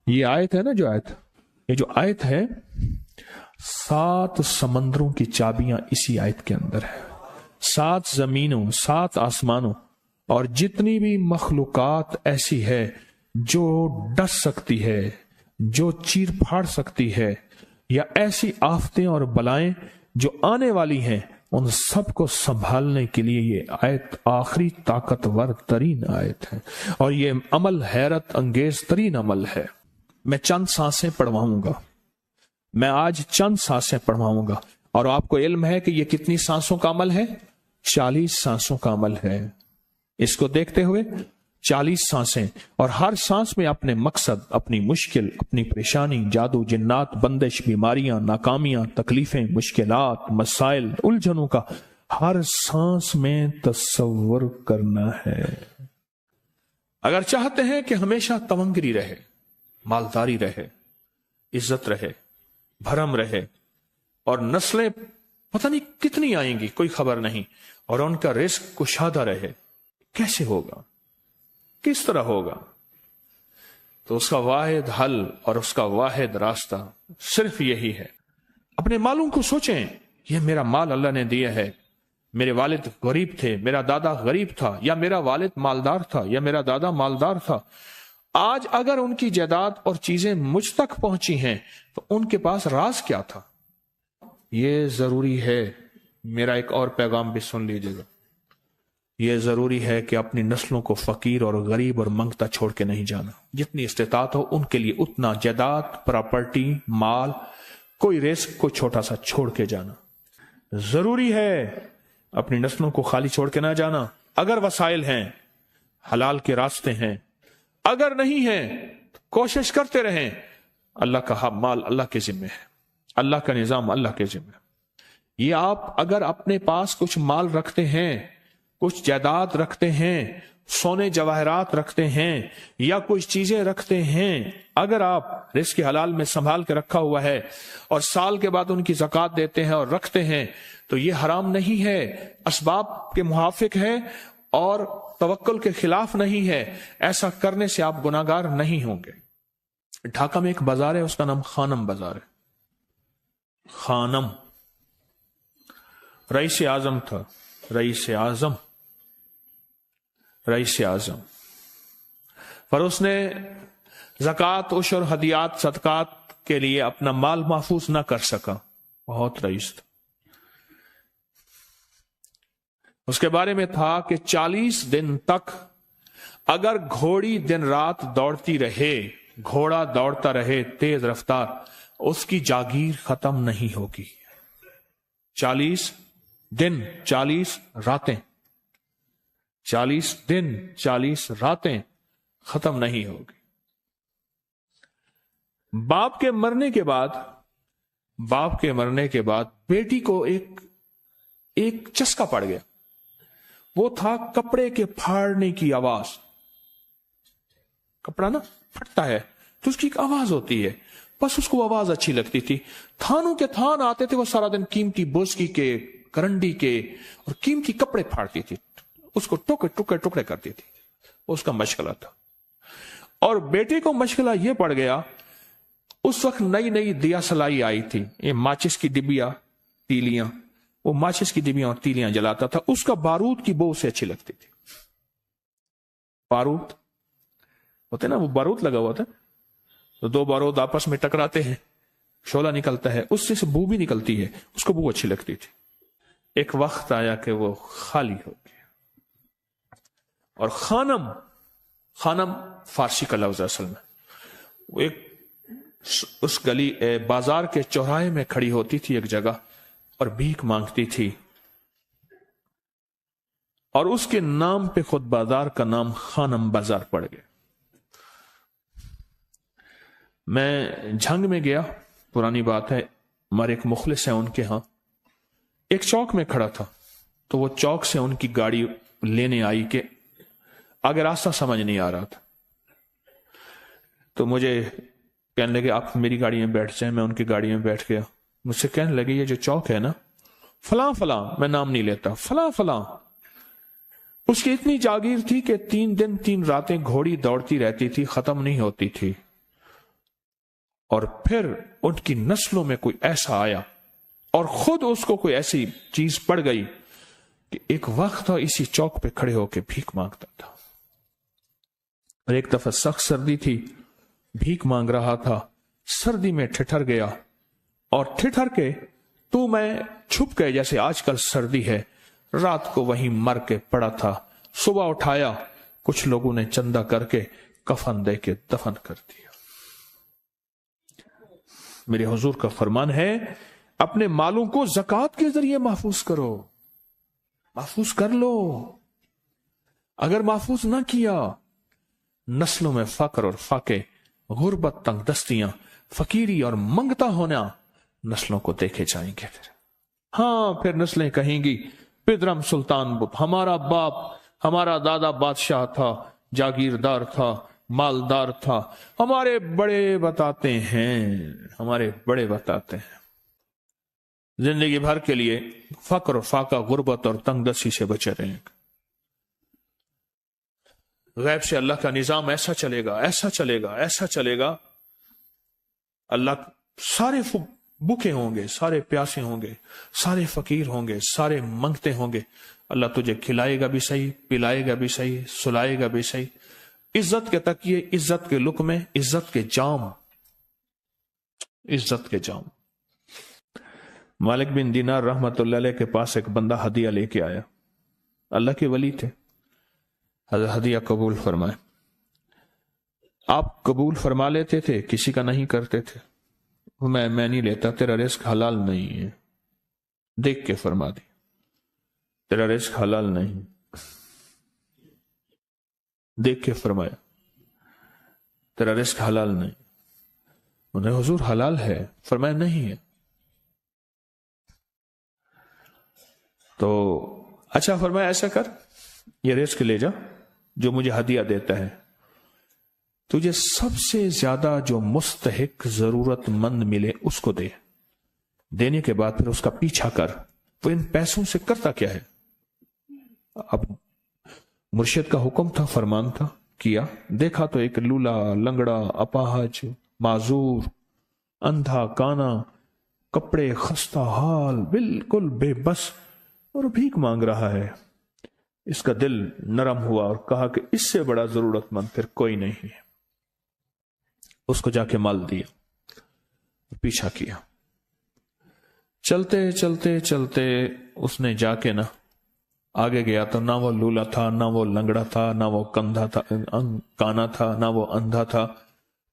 یہ آیت ہے نا، یہ جو آیت ہے 7 سمندروں کی چابیاں اسی آیت کے اندر ہے. 7 زمینوں، 7 آسمانوں اور جتنی بھی مخلوقات ایسی ہے جو ڈس سکتی ہے، جو چیر پھاڑ سکتی ہے، یا ایسی آفتیں اور بلائیں جو آنے والی ہیں، ان سب کو سنبھالنے کے لیے یہ آیت آخری طاقتور ترین آیت ہے. اور یہ عمل حیرت انگیز ترین عمل ہے. میں چند سانسیں پڑھواؤں گا، میں آج چند سانسیں پڑھواؤں گا، اور آپ کو علم ہے کہ یہ کتنی سانسوں کا عمل ہے؟ 40 سانسوں کا عمل ہے. اس کو دیکھتے ہوئے 40 سانسیں، اور ہر سانس میں اپنے مقصد، اپنی مشکل، اپنی پریشانی، جادو، جنات، بندش، بیماریاں، ناکامیاں، تکلیفیں، مشکلات، مسائل، الجھنوں کا ہر سانس میں تصور کرنا ہے. اگر چاہتے ہیں کہ ہمیشہ تمنگری رہے، مالداری رہے، عزت رہے، بھرم رہے، اور نسلیں پتہ نہیں کتنی آئیں گی کوئی خبر نہیں، اور ان کا رزق کشادہ رہے، کیسے ہوگا؟ کس طرح ہوگا؟ تو اس کا واحد حل اور اس کا واحد راستہ صرف یہی ہے. اپنے مالوں کو سوچیں، یہ میرا مال اللہ نے دیا ہے. میرے والد غریب تھے، میرا دادا غریب تھا، یا میرا والد مالدار تھا، یا میرا دادا مالدار تھا. آج اگر ان کی جائیداد اور چیزیں مجھ تک پہنچی ہیں تو ان کے پاس راز کیا تھا؟ یہ ضروری ہے. میرا ایک اور پیغام بھی سن لیجیے گا. یہ ضروری ہے کہ اپنی نسلوں کو فقیر اور غریب اور منگتا چھوڑ کے نہیں جانا. جتنی استطاعت ہو ان کے لیے اتنا جائیداد، پراپرٹی، مال، کوئی رزق کو چھوٹا سا چھوڑ کے جانا ضروری ہے. اپنی نسلوں کو خالی چھوڑ کے نہ جانا. اگر وسائل ہیں، حلال کے راستے ہیں، اگر نہیں ہیں کوشش کرتے رہیں. اللہ کا مال اللہ کے ذمہ ہے، اللہ کا نظام اللہ کے ذمہ ہے. یہ آپ اگر اپنے پاس کچھ مال رکھتے ہیں، کچھ جائیداد رکھتے ہیں، سونے جواہرات رکھتے ہیں، یا کچھ چیزیں رکھتے ہیں، اگر آپ رزق حلال میں سنبھال کے رکھا ہوا ہے اور سال کے بعد ان کی زکوٰۃ دیتے ہیں اور رکھتے ہیں، تو یہ حرام نہیں ہے، اسباب کے موافق ہے اور توکل کے خلاف نہیں ہے. ایسا کرنے سے آپ گناہگار نہیں ہوں گے. ڈھاکہ میں ایک بازار ہے، اس کا نام خانم بازار ہے. خانم رئیس اعظم تھا، رئیس اعظم. پر اس نے زکوٰۃ، عشر، ہدیات، صدقات کے لیے اپنا مال محفوظ نہ کر سکا. بہت رئیس تھا. اس کے بارے میں تھا کہ 40 دن تک اگر گھوڑی دن رات دوڑتی رہے، گھوڑا دوڑتا رہے تیز رفتار، اس کی جاگیر ختم نہیں ہوگی. 40 دن 40 راتیں، 40 دن 40 راتیں ختم نہیں ہوگی. باپ کے مرنے کے بعد بیٹی کو ایک چسکا پڑ گیا. وہ تھا کپڑے کے پھاڑنے کی آواز. کپڑا نا پھٹتا ہے تو اس کی ایک آواز ہوتی ہے، بس اس کو آواز اچھی لگتی تھی. تھانوں کے تھان آتے تھے، وہ سارا دن قیمتی بوسکی کے، کرنڈی کے اور قیمتی کپڑے پھاڑتی تھی، اس کو ٹکڑے کرتی تھی. اس کا مشغلہ تھا. اور بیٹے کو مشغلہ یہ پڑ گیا، اس وقت نئی دیا سلائی آئی تھی، یہ ماچس کی ڈبیاں، تیلیاں، وہ ماچس کی ڈبیاں اور تیلیاں جلاتا تھا. اس کا بارود کی بو اسے اچھی لگتی تھی. بارود ہوتے نا، وہ بارود لگا ہوا تھا، تو 2 بارود آپس میں ٹکراتے ہیں، شعلہ نکلتا ہے، اس سے بو بھی نکلتی ہے، اس کو بو اچھی لگتی تھی. ایک وقت آیا کہ وہ خالی ہو گیا. اور خانم فارسی کا لفظ اصل میں، وہ ایک اس گلی بازار کے چوراہے میں کھڑی ہوتی تھی ایک جگہ اور بھیک مانگتی تھی، اور اس کے نام پہ خود بازار کا نام خانم بازار پڑ گیا. میں جھنگ میں گیا، پرانی بات ہے، ہمارے ایک مخلص ہیں ان کے ہاں، ایک چوک میں کھڑا تھا. تو وہ چوک سے ان کی گاڑی لینے آئی کہ آگے راستہ سمجھ نہیں آ رہا تھا. تو مجھے کہنے لگے آپ میری گاڑی میں بیٹھ جائیں. میں ان کی گاڑی میں بیٹھ گیا. مجھ سے کہنے لگے یہ جو چوک ہے نا، فلاں فلاں، میں نام نہیں لیتا، فلاں فلاں، اس کی اتنی جاگیر تھی کہ 3 دن 3 راتیں گھوڑی دوڑتی رہتی تھی، ختم نہیں ہوتی تھی. اور پھر ان کی نسلوں میں کوئی ایسا آیا اور خود اس کو کوئی ایسی چیز پڑ گئی کہ ایک وقت تھا اسی چوک پہ کھڑے ہو کے بھیک مانگتا تھا. اور ایک دفعہ سخت سردی تھی، بھیک مانگ رہا تھا، سردی میں ٹھٹر گیا اور ٹھٹر کے تو میں چھپ گئے جیسے آج کل سردی ہے. رات کو وہیں مر کے پڑا تھا. صبح اٹھایا، کچھ لوگوں نے چندہ کر کے کفن دے کے دفن کر دیا. میرے حضور کا فرمان ہے اپنے مالوں کو زکوٰۃ کے ذریعے محفوظ کرو، محفوظ کر لو. اگر محفوظ نہ کیا، نسلوں میں فقر اور فاقے، غربت، تنگ دستیاں، فقیری اور منگتا ہونا نسلوں کو دیکھے جائیں گے. پھر نسلیں کہیں گی پدرم سلطان بت، ہمارا باپ، ہمارا دادا بادشاہ تھا، جاگیردار تھا، مالدار تھا. ہمارے بڑے بتاتے ہیں زندگی بھر کے لیے فقر، فاقہ، غربت اور تنگ دستی سے بچے رہیں. غیب سے اللہ کا نظام ایسا چلے گا، ایسا چلے گا، ایسا چلے گا. اللہ سارے بھوکے ہوں گے، سارے پیاسے ہوں گے، سارے فقیر ہوں گے، سارے منگتے ہوں گے. اللہ تجھے کھلائے گا بھی صحیح، پلائے گا بھی صحیح، سلائے گا بھی صحیح. عزت کے تکیے، عزت کے لقمے، عزت کے جام، عزت کے جام. مالک بن دینار رحمت اللہ علیہ کے پاس ایک بندہ ہدیہ لے کے آیا. اللہ کے ولی تھے. حضرت ہدیہ قبول فرمائے. آپ قبول فرما لیتے تھے، کسی کا نہیں کرتے تھے. میں نہیں لیتا، تیرا رزق حلال نہیں ہے. دیکھ کے فرما دی تیرا رزق حلال نہیں. دیکھ کے فرمایا تیرا رزق حلال نہیں. انہیں حضور حلال ہے، فرمایا نہیں ہے. تو اچھا فرمایا ایسا کر، یہ رزق لے جا جو مجھے ہدیہ دیتا ہے. تجھے سب سے زیادہ جو مستحق، ضرورت مند ملے اس کو دے. دینے کے بعد پھر اس کا پیچھا کر. وہ ان پیسوں سے کرتا کیا ہے؟ اب مرشد کا حکم تھا، فرمان تھا، کیا. دیکھا تو ایک لولا، لنگڑا، اپاہج، معذور، اندھا، کانا، کپڑے خستہ حال، بالکل بے بس، اور بھیک مانگ رہا ہے. اس کا دل نرم ہوا اور کہا کہ اس سے بڑا ضرورت مند پھر کوئی نہیں ہے. اس کو جا کے مال دیا، پیچھا کیا. چلتے چلتے چلتے اس نے جا کے نا آگے گیا تو نہ وہ لولا تھا، نہ وہ لنگڑا تھا، نہ وہ کندھا تھا، کانا تھا، نہ وہ اندھا تھا،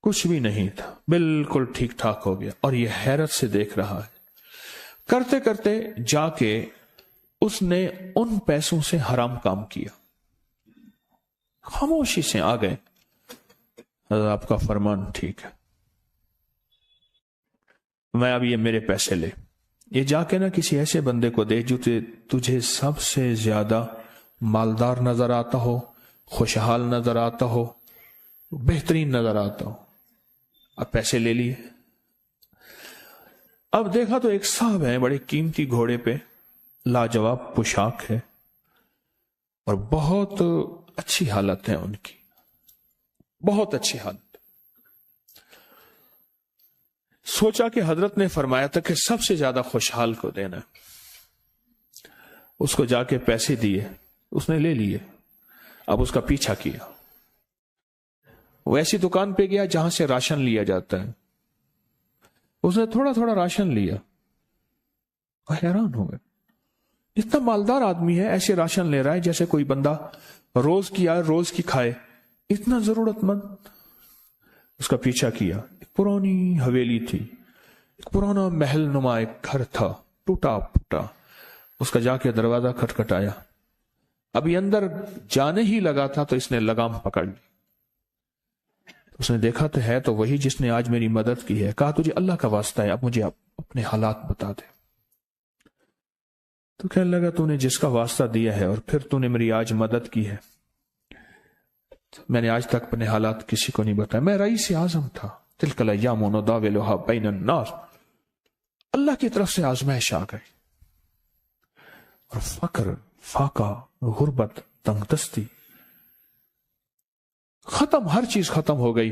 کچھ بھی نہیں تھا. بالکل ٹھیک ٹھاک ہو گیا اور یہ حیرت سے دیکھ رہا ہے. کرتے کرتے جا کے اس نے ان پیسوں سے حرام کام کیا. خاموشی سے آ گئے، آپ کا فرمان ٹھیک ہے، میں اب یہ میرے پیسے لے. یہ جا کے نا کسی ایسے بندے کو دے جو تجھے سب سے زیادہ مالدار نظر آتا ہو، خوشحال نظر آتا ہو، بہترین نظر آتا ہو. اب پیسے لے لیے. اب دیکھا تو ایک صاحب ہے، بڑے قیمتی گھوڑے پہ، لاجواب پوشاک ہے اور بہت اچھی حالت ہے ان کی، بہت اچھی حالت. سوچا کہ حضرت نے فرمایا تھا کہ سب سے زیادہ خوشحال کو دینا. اس کو جا کے پیسے دیے، اس نے لے لیے. اب اس کا پیچھا کیا. وہ ایسی دکان پہ گیا جہاں سے راشن لیا جاتا ہے. اس نے تھوڑا تھوڑا راشن لیا. وہ حیران ہو گئے، اتنا مالدار آدمی ہے، ایسے راشن لے رہا ہے جیسے کوئی بندہ روز کی آئے روز کی کھائے، اتنا ضرورت مند. اس کا پیچھا کیا. ایک پرانی حویلی تھی، ایک پرانا محل نما ایک گھر تھا، ٹوٹا پھوٹا. اس کا جا کے دروازہ کھٹکھٹایا. ابھی اندر جانے ہی لگا تھا تو اس نے لگام پکڑ لی. اس نے دیکھا تو ہے تو وہی جس نے آج میری مدد کی ہے. کہا تجھے اللہ کا واسطہ ہے، اب مجھے اپنے حالات بتا دے. تو کہنے لگا تو نے جس کا واسطہ دیا ہے اور پھر تو نے میری آج مدد کی ہے، میں نے آج تک اپنے حالات کسی کو نہیں بتایا. میں رئیس اعظم تھا. تلک الایام نداولها بین الناس. اللہ کی طرف سے آزمائش آ گئی اور فقر، فاقہ، غربت، تنگ دستی ختم، ہر چیز ختم ہو گئی.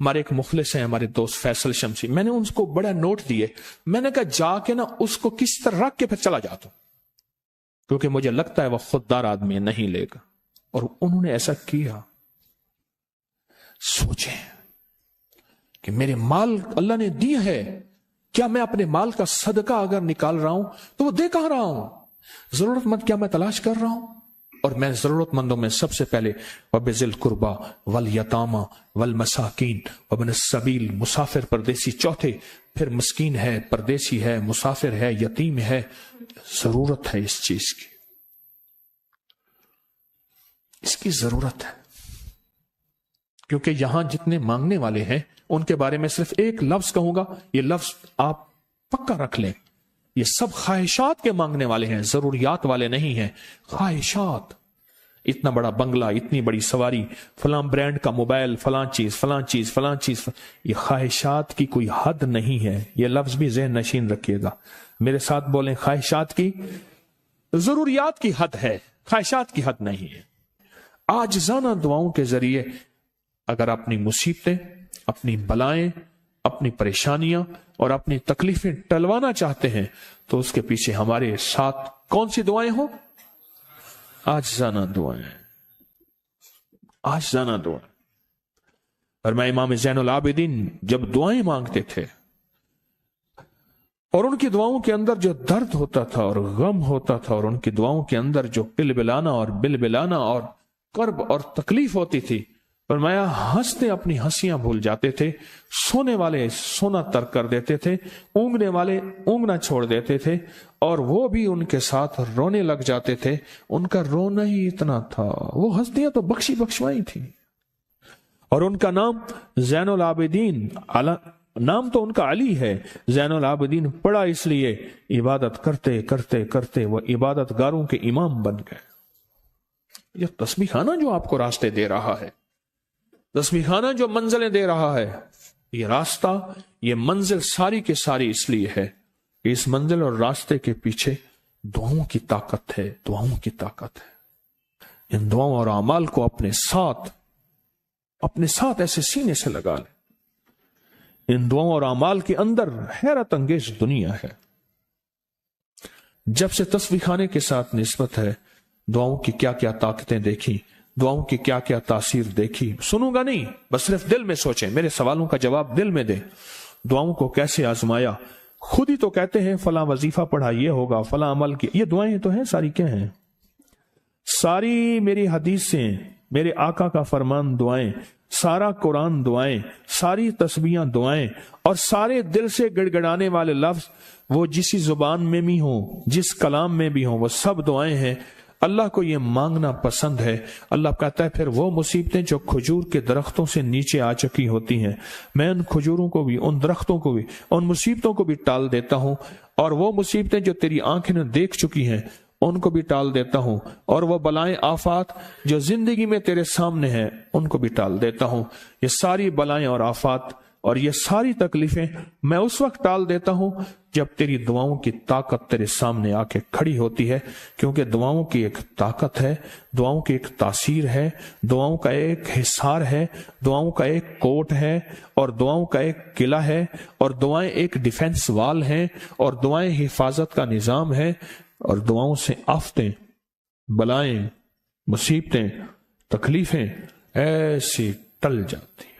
ہمارے ایک مخلص ہیں ہمارے دوست فیصل شمسی، میں نے ان کو بڑا نوٹ دیے، میں نے کہا جا کے نا اس کو کس طرح رکھ کے پھر چلا جاتا ہوں، کیونکہ مجھے لگتا ہے وہ خوددار آدمی ہے، نہیں لے گا۔ اور انہوں نے ایسا کیا۔ سوچیں کہ میرے مال اللہ نے دیا ہے، کیا میں اپنے مال کا صدقہ اگر نکال رہا ہوں تو وہ دے کہاں رہا ہوں؟ ضرورت مند کیا میں تلاش کر رہا ہوں؟ اور میں ضرورت مندوں میں سب سے پہلے وَبِذِي الْقُرْبَى وَالْيَتَامَى وَالْمَسَاكِينِ وَابْنِ السَّبِيلِ، مسافر پردیسی چوتھے، پھر مسکین ہے، پردیسی ہے، مسافر ہے، یتیم ہے۔ ضرورت ہے اس چیز کی، اس کی ضرورت ہے، کیونکہ یہاں جتنے مانگنے والے ہیں ان کے بارے میں صرف ایک لفظ کہوں گا، یہ لفظ آپ پکا رکھ لیں، یہ سب خواہشات کے مانگنے والے ہیں، ضروریات والے نہیں ہیں، خواہشات۔ اتنا بڑا بنگلہ، اتنی بڑی سواری، فلاں برانڈ کا موبائل، فلاں چیز فلاں چیز فلاں چیز، یہ خواہشات کی کوئی حد نہیں ہے۔ یہ لفظ بھی ذہن نشین رکھیے گا، میرے ساتھ بولیں، خواہشات کی، ضروریات کی حد ہے، خواہشات کی حد نہیں ہے۔ عاجزانہ دعاؤں کے ذریعے اگر اپنی مصیبتیں، اپنی بلائیں، اپنی پریشانیاں اور اپنی تکلیفیں ٹلوانا چاہتے ہیں تو اس کے پیچھے ہمارے ساتھ کون سی دعائیں ہوں؟ عاجزانہ دعائیں، عاجزانہ دعائیں۔ اور میں امام زین العابدین جب دعائیں مانگتے تھے اور ان کی دعاؤں کے اندر جو درد ہوتا تھا اور غم ہوتا تھا، اور ان کی دعاؤں کے اندر جو پلبلانا اور بلبلانا اور کرب اور تکلیف ہوتی تھی، فرمایا ہنستے اپنی ہنسیاں بھول جاتے تھے، سونے والے سونا ترک کر دیتے تھے، اونگنے والے اونگنا چھوڑ دیتے تھے، اور وہ بھی ان کے ساتھ رونے لگ جاتے تھے۔ ان کا رونا ہی اتنا تھا، وہ ہنسیاں تو بخشی بخشوائی تھی۔ اور ان کا نام زین العابدین، نام تو ان کا علی ہے، زین العابدین پڑا اس لیے عبادت کرتے کرتے کرتے وہ عبادت گاروں کے امام بن گئے۔ یہ تسبیح خانہ جو آپ کو راستے دے رہا ہے، تسبیح خانہ جو منزلیں دے رہا ہے، یہ راستہ، یہ منزل ساری کے ساری اس لیے ہے کہ اس منزل اور راستے کے پیچھے دعاؤں کی طاقت ہے، دعاؤں کی طاقت ہے۔ ان دعاؤں اور اعمال کو اپنے ساتھ ایسے سینے سے لگا لیں۔ ان دعاؤں اور اعمال کے اندر حیرت انگیز دنیا ہے۔ جب سے تسبیح خانے کے ساتھ نسبت ہے، دعاؤں کی کیا کیا طاقتیں دیکھی، دعاؤں کی کیا کیا تاثیر دیکھی۔ سنوں گا نہیں، بس صرف دل میں سوچیں، میرے سوالوں کا جواب دل میں دیں۔ دعاؤں کو کیسے آزمایا، خود ہی تو کہتے ہیں فلاں وظیفہ پڑھا یہ ہوگا، فلاں عمل کی، یہ دعائیں تو ہیں ساری، کیا ہیں؟ ساری میری حدیثیں، میرے آقا کا فرمان دعائیں، سارا قرآن دعائیں، ساری تسبیحاں دعائیں، اور سارے دل سے گڑ گڑانے والے لفظ وہ جس زبان میں بھی ہوں، جس کلام میں بھی ہوں، وہ سب دعائیں ہیں۔ اللہ کو یہ مانگنا پسند ہے۔ اللہ کہتا ہے پھر وہ مصیبتیں جو کھجور کے درختوں سے نیچے آ چکی ہوتی ہیں، میں ان کھجوروں کو بھی، ان درختوں کو بھی، ان مصیبتوں کو بھی ٹال دیتا ہوں، اور وہ مصیبتیں جو تیری آنکھیں نے دیکھ چکی ہیں ان کو بھی ٹال دیتا ہوں، اور وہ بلائیں آفات جو زندگی میں تیرے سامنے ہیں ان کو بھی ٹال دیتا ہوں۔ یہ ساری بلائیں اور آفات اور یہ ساری تکلیفیں میں اس وقت ٹال دیتا ہوں جب تیری دعاؤں کی طاقت تیرے سامنے آ کے کھڑی ہوتی ہے، کیونکہ دعاؤں کی ایک طاقت ہے، دعاؤں کی ایک تاثیر ہے، دعاؤں کا ایک حصار ہے، دعاؤں کا ایک کوٹ ہے، اور دعاؤں کا ایک قلعہ ہے، اور دعائیں ایک ڈیفنس وال ہیں، اور دعائیں حفاظت کا نظام ہے، اور دعاؤں سے آفتیں، بلائیں، مصیبتیں، تکلیفیں ایسی ٹل جاتی ہیں۔